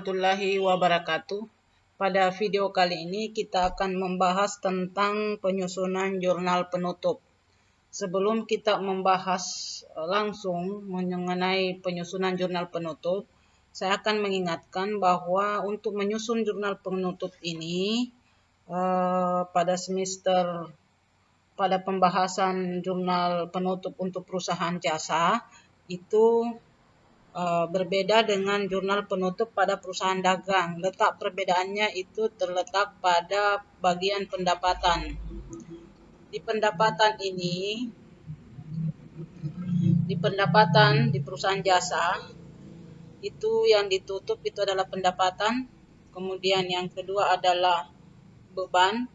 warahmatullahi wabarakatuh. Pada video kali ini kita akan membahas tentang penyusunan jurnal penutup. Sebelum kita membahas langsung mengenai penyusunan jurnal penutup, saya akan mengingatkan bahwa untuk menyusun jurnal penutup ini pada pembahasan jurnal penutup untuk perusahaan jasa itu berbeda dengan jurnal penutup pada perusahaan dagang. Letak perbedaannya itu terletak pada bagian pendapatan. Di pendapatan ini, di perusahaan jasa, itu yang ditutup itu adalah pendapatan. Kemudian yang kedua adalah beban,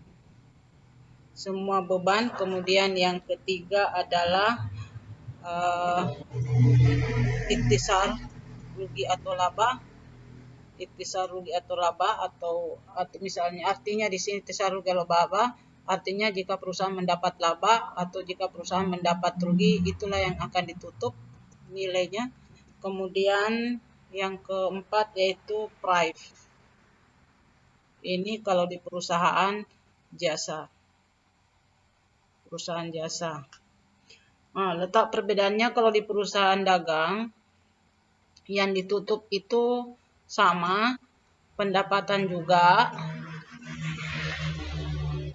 semua beban. Kemudian yang ketiga adalah ikhtisar rugi atau laba, atau misalnya artinya di sini ikhtisar rugi atau laba artinya jika perusahaan mendapat laba atau jika perusahaan mendapat rugi, itulah yang akan ditutup nilainya. Kemudian yang keempat yaitu price. Ini kalau di perusahaan jasa. Letak perbedaannya kalau di perusahaan dagang yang ditutup itu sama, pendapatan juga.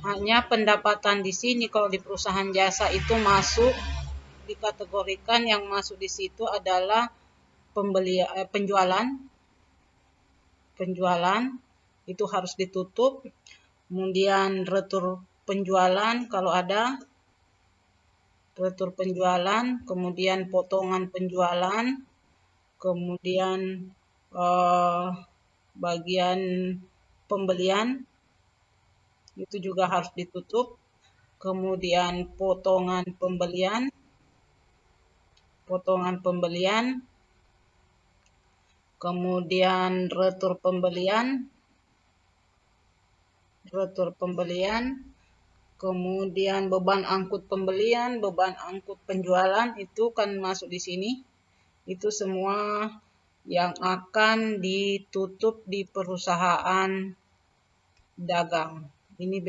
Hanya pendapatan di sini kalau di perusahaan jasa itu masuk dikategorikan, yang masuk di situ adalah penjualan itu harus ditutup. Kemudian retur penjualan kalau ada, retur penjualan, kemudian potongan penjualan, kemudian bagian pembelian itu juga harus ditutup, kemudian potongan pembelian, kemudian retur pembelian, kemudian beban angkut pembelian, beban angkut penjualan itu kan masuk di sini. Itu semua yang akan ditutup di perusahaan dagang. Ini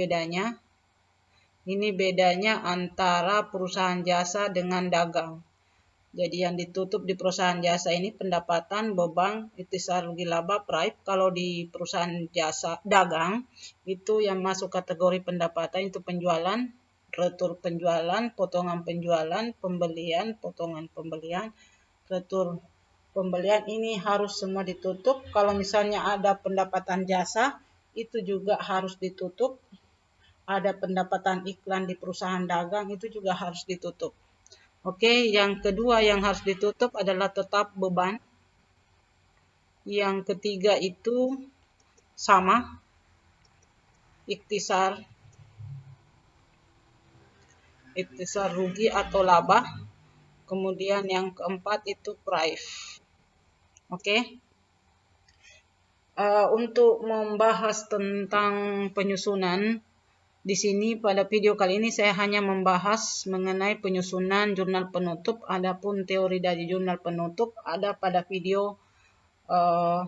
bedanya antara perusahaan jasa dengan dagang. Jadi yang ditutup di perusahaan jasa ini pendapatan, beban, ikhtisar rugi laba, price. Kalau di perusahaan jasa dagang itu yang masuk kategori pendapatan itu penjualan, retur penjualan, potongan penjualan, pembelian, potongan pembelian, retur pembelian. Ini harus semua ditutup. Kalau misalnya ada pendapatan jasa itu juga harus ditutup. Ada pendapatan iklan di perusahaan dagang itu juga harus ditutup. Oke, yang kedua yang harus ditutup adalah tetap beban. Yang ketiga itu sama, ikhtisar rugi atau laba. Kemudian yang keempat itu price. Oke. Untuk membahas tentang penyusunan di sini pada video kali ini saya hanya membahas mengenai penyusunan jurnal penutup. Adapun teori dari jurnal penutup ada pada video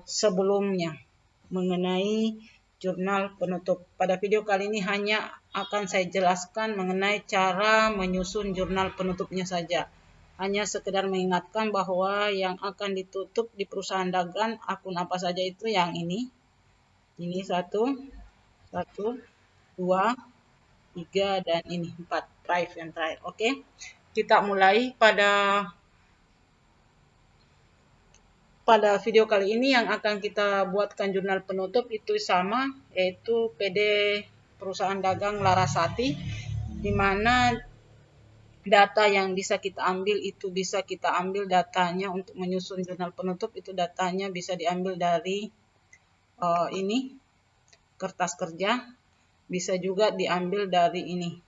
sebelumnya mengenai jurnal penutup. Pada video kali ini hanya akan saya jelaskan mengenai cara menyusun jurnal penutupnya saja. Hanya sekedar mengingatkan bahwa yang akan ditutup di perusahaan dagang akun apa saja itu yang ini. Ini 1, 2, 3, dan ini 4. Price yang terakhir. Oke. Kita mulai pada video kali ini yang akan kita buatkan jurnal penutup itu sama, yaitu PD perusahaan dagang Larasati, di mana data yang bisa kita ambil itu bisa kita ambil datanya untuk menyusun jurnal penutup itu datanya bisa diambil dari ini kertas kerja, bisa juga diambil dari ini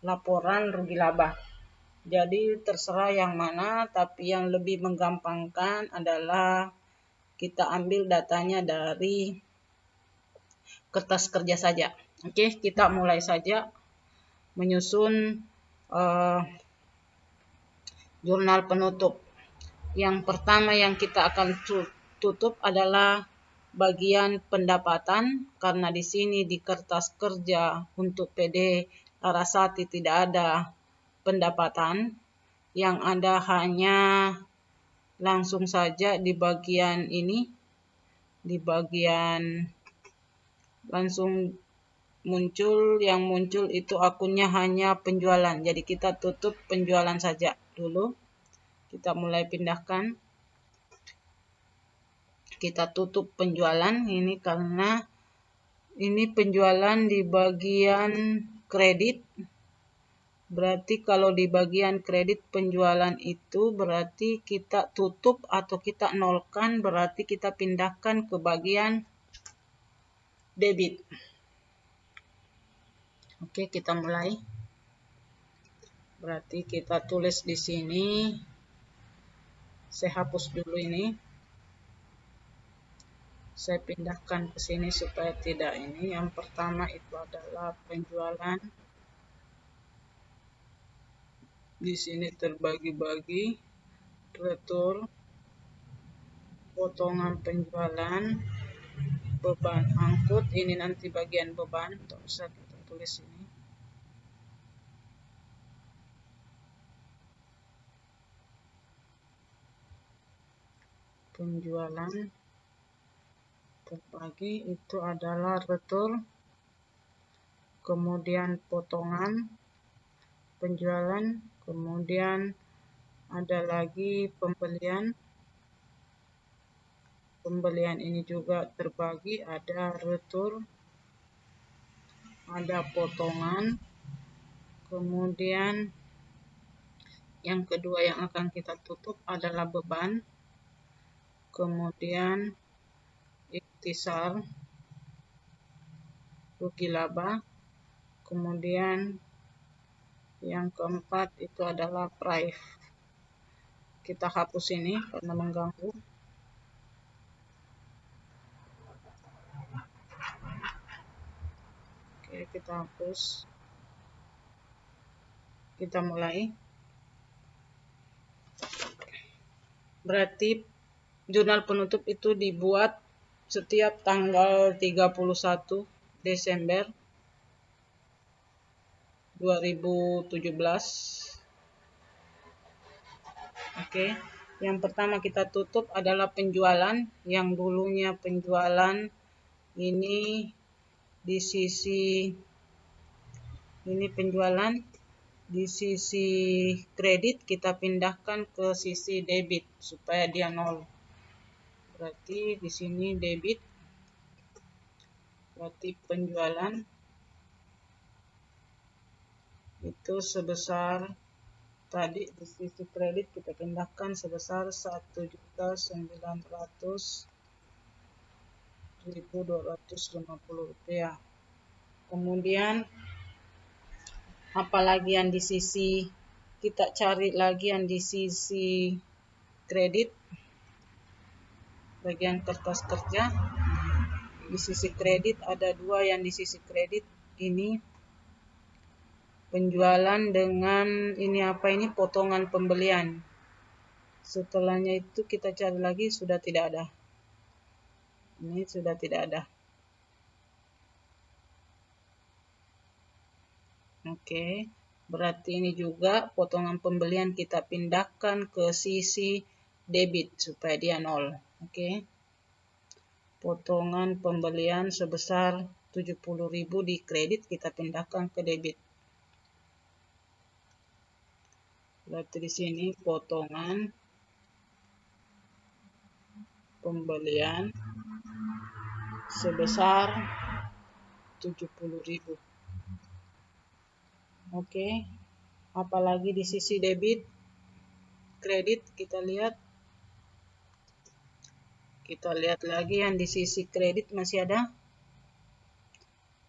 laporan rugi laba. Jadi terserah yang mana, tapi yang lebih menggampangkan adalah kita ambil datanya dari kertas kerja saja. Oke, kita mulai saja menyusun jurnal penutup. Yang pertama yang kita akan tutup adalah bagian pendapatan, karena di sini di kertas kerja untuk PD Larasati tidak ada pendapatan, yang ada hanya langsung saja di bagian ini, di bagian langsung yang muncul itu akunnya hanya penjualan. Jadi kita tutup penjualan saja dulu. Kita mulai pindahkan. Kita tutup penjualan ini karena ini penjualan di bagian kredit. Berarti kalau di bagian kredit penjualan itu berarti kita tutup atau kita nolkan, berarti kita pindahkan ke bagian debit. Oke, kita mulai. Berarti kita tulis di sini. Saya hapus dulu ini. Saya pindahkan ke sini supaya tidak ini. Yang pertama itu adalah penjualan. Di sini terbagi-bagi. Retur. Potongan penjualan. Beban angkut. Ini nanti bagian beban. Tidak usah kita tulis ini. Penjualan terbagi itu adalah retur, kemudian potongan penjualan, kemudian ada lagi pembelian. Pembelian ini juga terbagi, ada retur, ada potongan, kemudian yang kedua yang akan kita tutup adalah beban, kemudian ikhtisar, rugi laba, kemudian yang keempat itu adalah price. Kita hapus ini karena mengganggu. Oke, kita hapus. Kita mulai. Berarti jurnal penutup itu dibuat setiap tanggal 31 Desember 2017. Oke, yang pertama kita tutup adalah penjualan. Yang dulunya penjualan ini di sisi ini penjualan, di sisi kredit kita pindahkan ke sisi debit supaya dia nol. Berarti di sini debit. Berarti penjualan itu sebesar tadi di sisi kredit kita pindahkan sebesar 1.900.250 rupiah. Kemudian apalagi yang di sisi kita cari lagi yang di sisi kredit, bagian kertas kerja. Di sisi kredit ada dua yang di sisi kredit ini penjualan dengan ini apa ini potongan pembelian. Setelahnya itu kita cari lagi sudah tidak ada. Ini sudah tidak ada. Oke, berarti ini juga potongan pembelian kita pindahkan ke sisi debit supaya dia nol. Oke. Potongan pembelian sebesar 70.000 di kredit kita pindahkan ke debit. Berarti di sini potongan pembelian sebesar 70.000. Oke. Apalagi di sisi debit, kredit kita lihat. Kita lihat lagi yang di sisi kredit masih ada.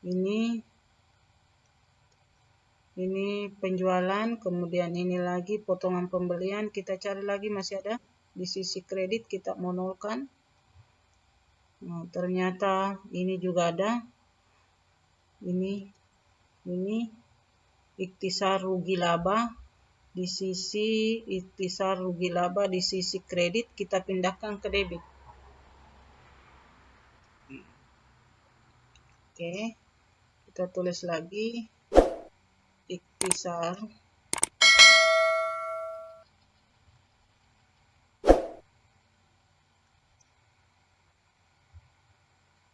Ini penjualan, kemudian ini lagi potongan pembelian, kita cari lagi masih ada. Di sisi kredit kita monolkan. Nah, ternyata ini juga ada. Ini ikhtisar rugi laba. Di sisi ikhtisar rugi laba di sisi kredit kita pindahkan ke debit. Oke, kita tulis lagi ikhtisar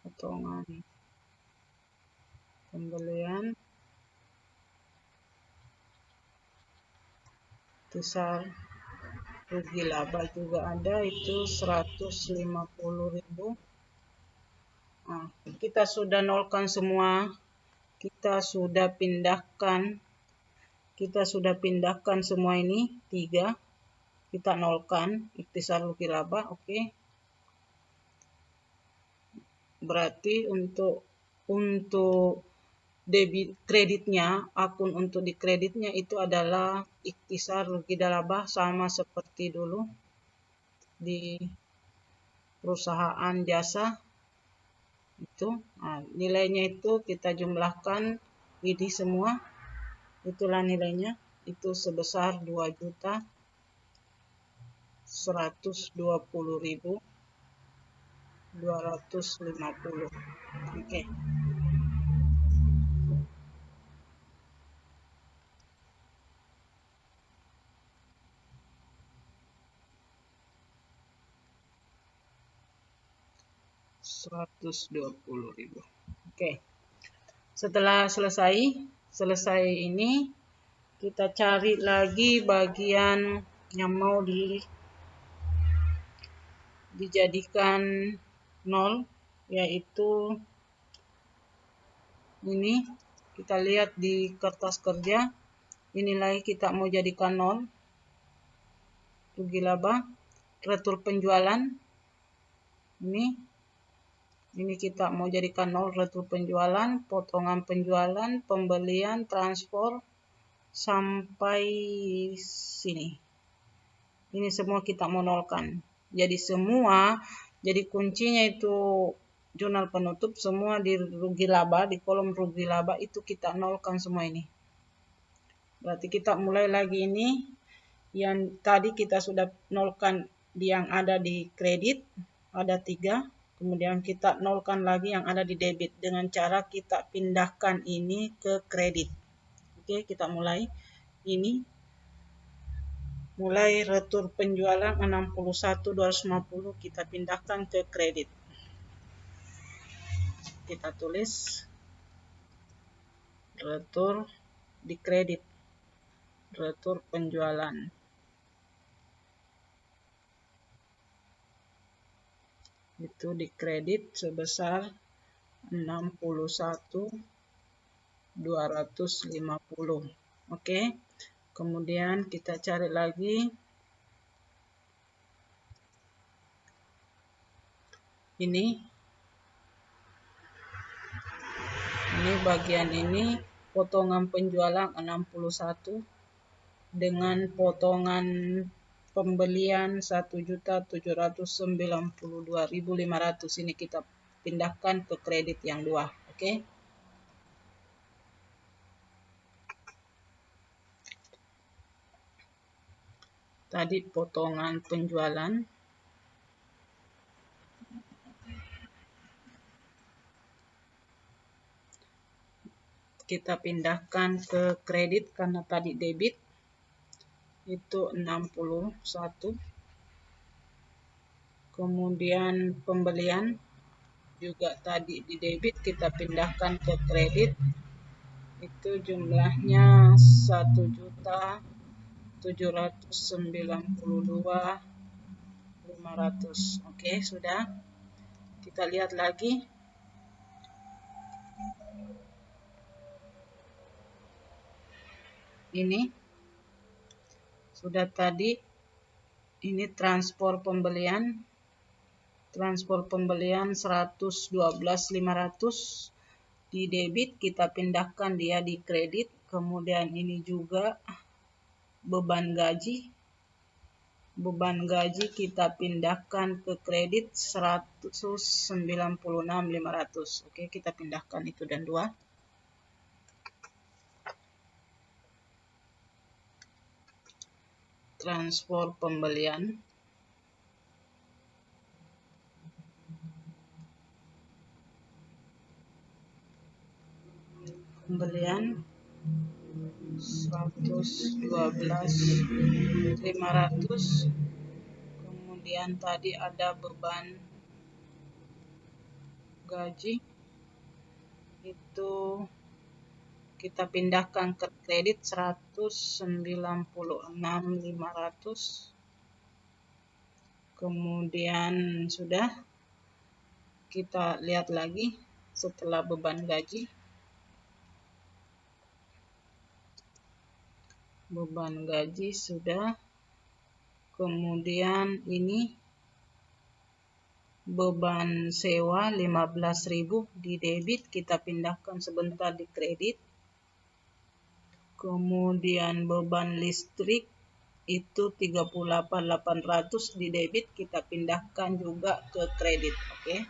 potongan pembelian ikhtisar rugi laba juga ada, itu 150.000. Nah, kita sudah nolkan semua, kita sudah pindahkan semua ini 3, kita nolkan ikhtisar rugi laba. Oke. Berarti untuk debit kreditnya, akun untuk di kreditnya itu adalah ikhtisar rugi laba sama seperti dulu di perusahaan jasa itu. Nah, nilainya itu kita jumlahkan ini semua, itulah nilainya, itu sebesar 2.120.250. Oke. Rp120.000. Oke. Setelah selesai ini, kita cari lagi bagian yang mau dijadikan 0, yaitu ini. Kita lihat di kertas kerja, ini lagi kita mau jadikan 0, rugi laba, retur penjualan, ini kita mau jadikan 0, retur penjualan, potongan penjualan, pembelian, transport, sampai sini. Ini semua kita mau nolkan. Jadi kuncinya itu jurnal penutup, semua di rugi laba, di kolom rugi laba itu kita nolkan semua ini. Berarti kita mulai lagi ini, yang tadi kita sudah nolkan yang ada di kredit, ada 3. Kemudian kita nolkan lagi yang ada di debit dengan cara kita pindahkan ini ke kredit. Oke, kita mulai. Ini mulai retur penjualan 61.250 kita pindahkan ke kredit. Kita tulis retur di kredit, retur penjualan. Itu di kredit sebesar 61.250. Oke. Kemudian kita cari lagi ini bagian ini, potongan penjualan 61 dengan potongan pembelian 1.792.500. Ini kita pindahkan ke kredit yang 2. Oke. Tadi potongan penjualan, kita pindahkan ke kredit karena tadi debit, itu 61. Kemudian pembelian juga tadi di debit, kita pindahkan ke kredit, itu jumlahnya 1.792.500. Oke, sudah. Kita lihat lagi. Ini sudah tadi, ini transport pembelian 112.500 di debit, kita pindahkan dia di kredit. Kemudian ini juga beban gaji kita pindahkan ke kredit 196.500. Oke, kita pindahkan itu dan 2. Transport pembelian pembelian 112.500. Kemudian tadi ada beban gaji, itu kita pindahkan ke kredit 196.500. Kemudian sudah, kita lihat lagi setelah beban gaji. Beban gaji sudah. Kemudian ini beban sewa 15.000 di debit, kita pindahkan sebentar di kredit. Kemudian beban listrik itu 38.800 di debit, kita pindahkan juga ke kredit. Oke.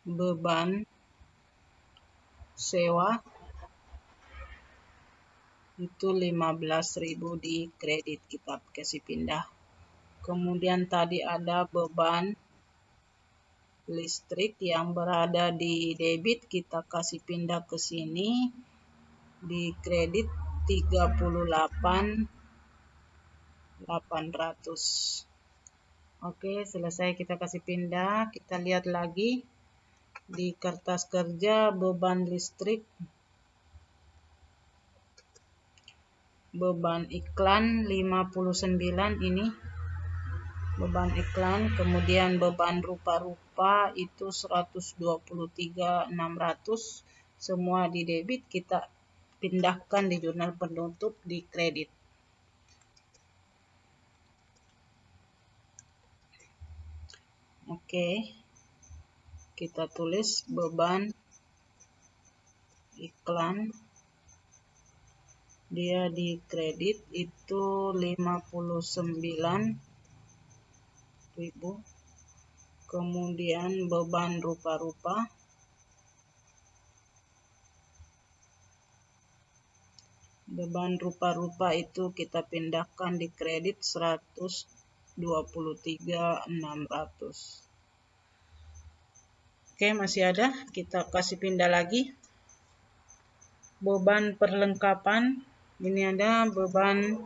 Beban sewa itu 15.000 di kredit, kita kasih pindah. Kemudian tadi ada beban listrik yang berada di debit, kita kasih pindah ke sini di kredit 38.800. Oke, selesai, kita kasih pindah. Kita lihat lagi di kertas kerja beban listrik, beban iklan 59 ini beban iklan. Kemudian beban rupa-rupa itu 123.600, semua di debit, kita pindahkan di jurnal penutup di kredit. Oke, kita tulis beban iklan, dia di kredit itu 59.000. Kemudian beban rupa-rupa itu kita pindahkan di kredit 123.600. Oke, masih ada, kita kasih pindah lagi. Beban perlengkapan, ini ada beban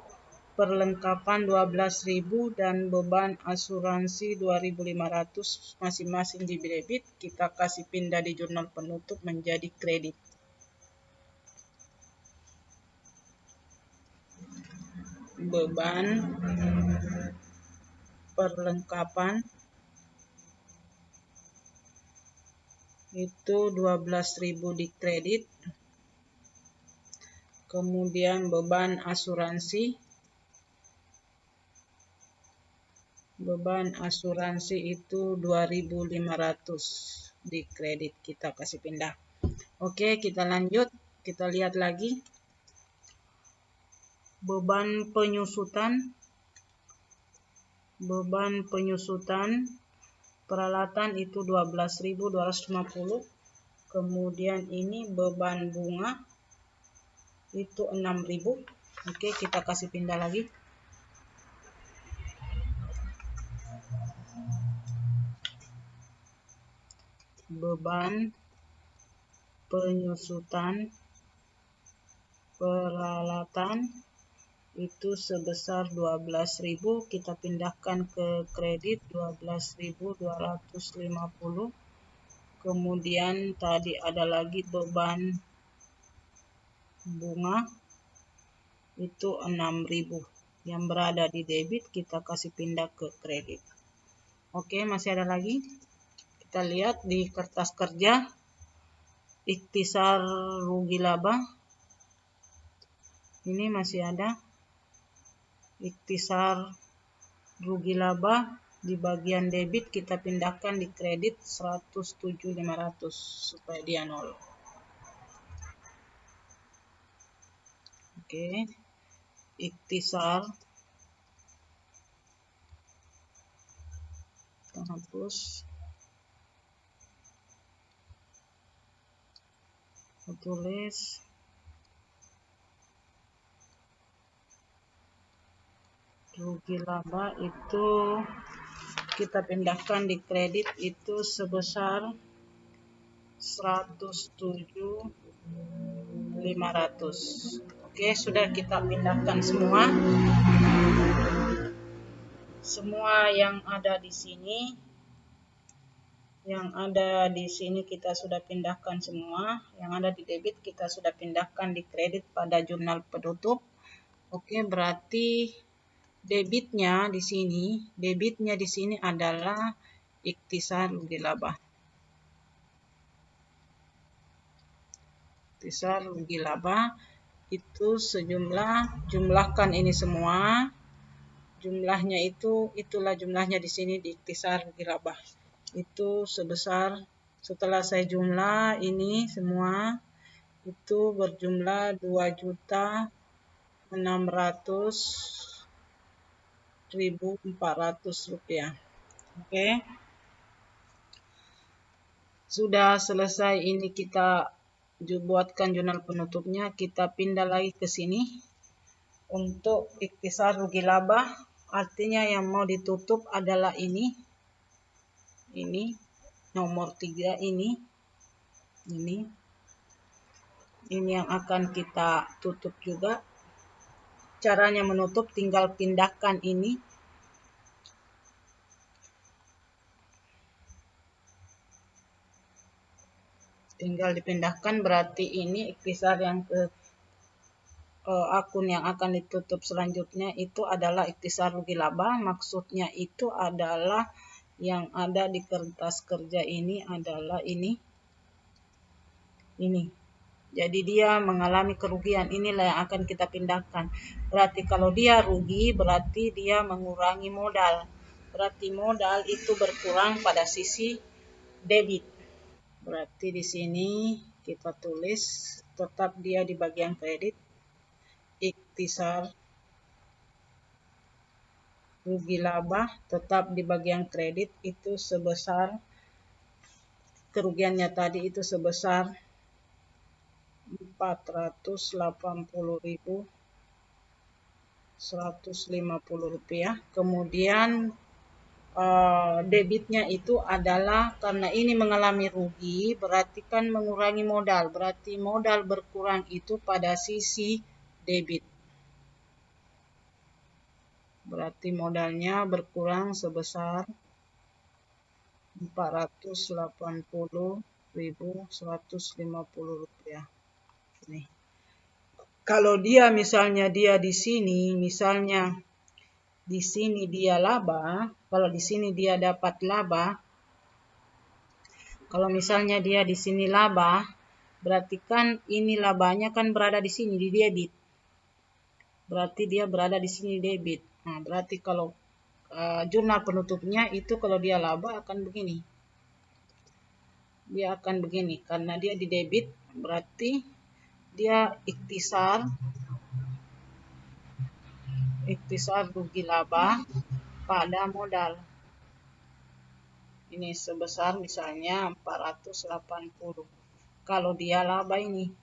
perlengkapan 12.000 dan beban asuransi 2.500, masing-masing di debit, kita kasih pindah di jurnal penutup menjadi kredit. Beban perlengkapan itu 12.000 di kredit. Kemudian beban asuransi itu 2.500 di kredit, kita kasih pindah. Oke, kita lanjut, kita lihat lagi beban penyusutan peralatan itu 12.250. Kemudian ini beban bunga itu 6.000. Oke, kita kasih pindah lagi. Beban penyusutan peralatan itu sebesar 12.000, kita pindahkan ke kredit 12.250. Kemudian tadi ada lagi beban bunga itu 6.000 yang berada di debit, kita kasih pindah ke kredit. Oke, masih ada lagi. Kita lihat di kertas kerja ikhtisar rugi laba, ini masih ada ikhtisar rugi laba di bagian debit, kita pindahkan di kredit 107.500 supaya dia nol. Oke, ikhtisar kita hapus, tulis rugi laba itu kita pindahkan di kredit itu sebesar 107.500. Oke, sudah kita pindahkan semua. Semua yang ada di sini. Yang ada di sini kita sudah pindahkan semua. Yang ada di debit kita sudah pindahkan di kredit pada jurnal penutup. Oke, berarti debitnya di sini adalah ikhtisar rugi laba. Ikhtisar rugi laba itu jumlahkan ini semua. Jumlahnya itulah jumlahnya di sini di ikhtisar rugi laba. Itu sebesar, setelah saya jumlah ini semua itu berjumlah 2.600.400 rupiah. Oke, sudah selesai ini kita buatkan jurnal penutupnya. Kita pindah lagi ke sini untuk ikhtisar rugi laba. Artinya yang mau ditutup adalah ini nomor 3 ini yang akan kita tutup juga. Caranya menutup tinggal pindahkan ini. Tinggal dipindahkan, berarti ini ikhtisar yang ke akun yang akan ditutup selanjutnya itu adalah ikhtisar rugi laba. Maksudnya itu adalah yang ada di kertas kerja ini adalah ini. Jadi dia mengalami kerugian, inilah yang akan kita pindahkan. Berarti kalau dia rugi, berarti dia mengurangi modal. Berarti modal itu berkurang pada sisi debit. Berarti di sini kita tulis tetap dia di bagian kredit. Ikhtisar rugi laba tetap di bagian kredit itu sebesar, kerugiannya tadi itu sebesar 480.150 rupiah. Kemudian debitnya itu adalah karena ini mengalami rugi, berarti kan mengurangi modal. Berarti modal berkurang itu pada sisi debit. Berarti modalnya berkurang sebesar 480.150 rupiah. Nih. Kalau dia misalnya dia di sini, misalnya di sini dia laba, kalau di sini dia dapat laba, kalau misalnya dia di sini laba, berarti kan ini labanya kan berada di sini di debit. Berarti dia berada di sini debit. Nah, berarti kalau jurnal penutupnya itu kalau dia laba akan begini. Dia akan begini karena dia di debit, berarti dia ikhtisar rugi laba pada modal. Ini sebesar misalnya 480. Kalau dia laba ini.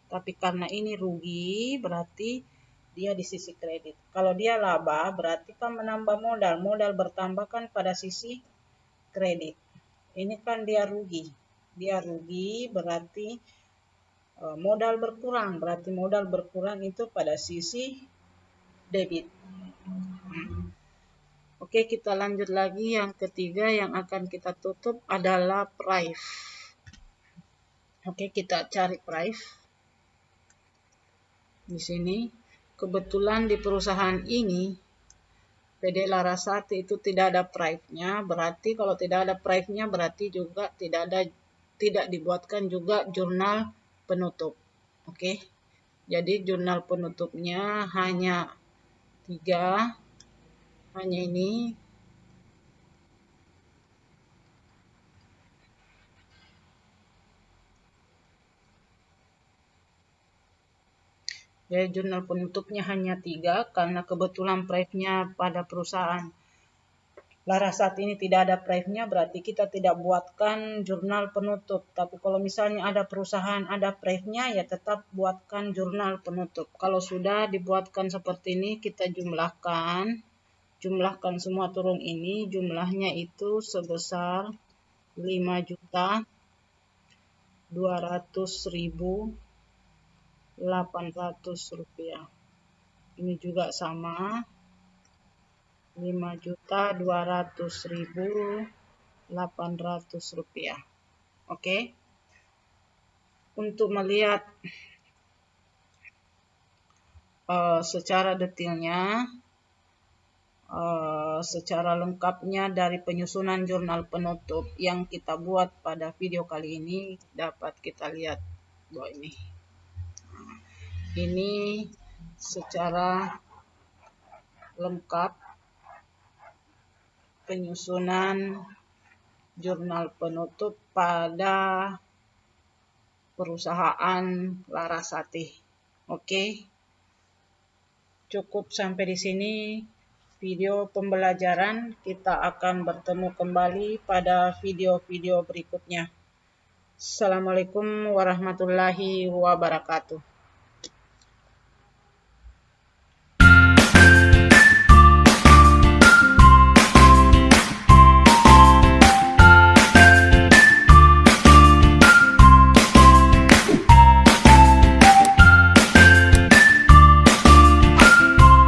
Tapi karena ini rugi, berarti dia di sisi kredit. Kalau dia laba, berarti kan menambah modal. Modal bertambah kan pada sisi kredit. Ini kan dia rugi. Dia rugi berarti modal berkurang. Berarti modal berkurang itu pada sisi debit. Oke, kita lanjut lagi. Yang ketiga yang akan kita tutup adalah price. Oke, kita cari price. Di sini, kebetulan di perusahaan ini, PD Larasati itu tidak ada price-nya. Berarti kalau tidak ada price-nya, berarti juga tidak dibuatkan juga jurnal penutup. Oke, jadi jurnal penutupnya hanya 3, hanya ini. Ya, jurnal penutupnya hanya 3 karena kebetulan price-nya pada perusahaan Larasati ini tidak ada price-nya, berarti kita tidak buatkan jurnal penutup. Tapi kalau misalnya ada perusahaan ada price-nya, ya tetap buatkan jurnal penutup. Kalau sudah dibuatkan seperti ini, kita jumlahkan jumlahkan semua turun ini, jumlahnya itu sebesar 5.200.800 rupiah. Ini juga sama, 5.200.800 rupiah. Oke. Untuk melihat secara detailnya, secara lengkapnya dari penyusunan jurnal penutup yang kita buat pada video kali ini, dapat kita lihat bahwa ini secara lengkap penyusunan jurnal penutup pada perusahaan Larasati. Oke. Cukup sampai di sini video pembelajaran. Kita akan bertemu kembali pada video-video berikutnya. Assalamualaikum warahmatullahi wabarakatuh.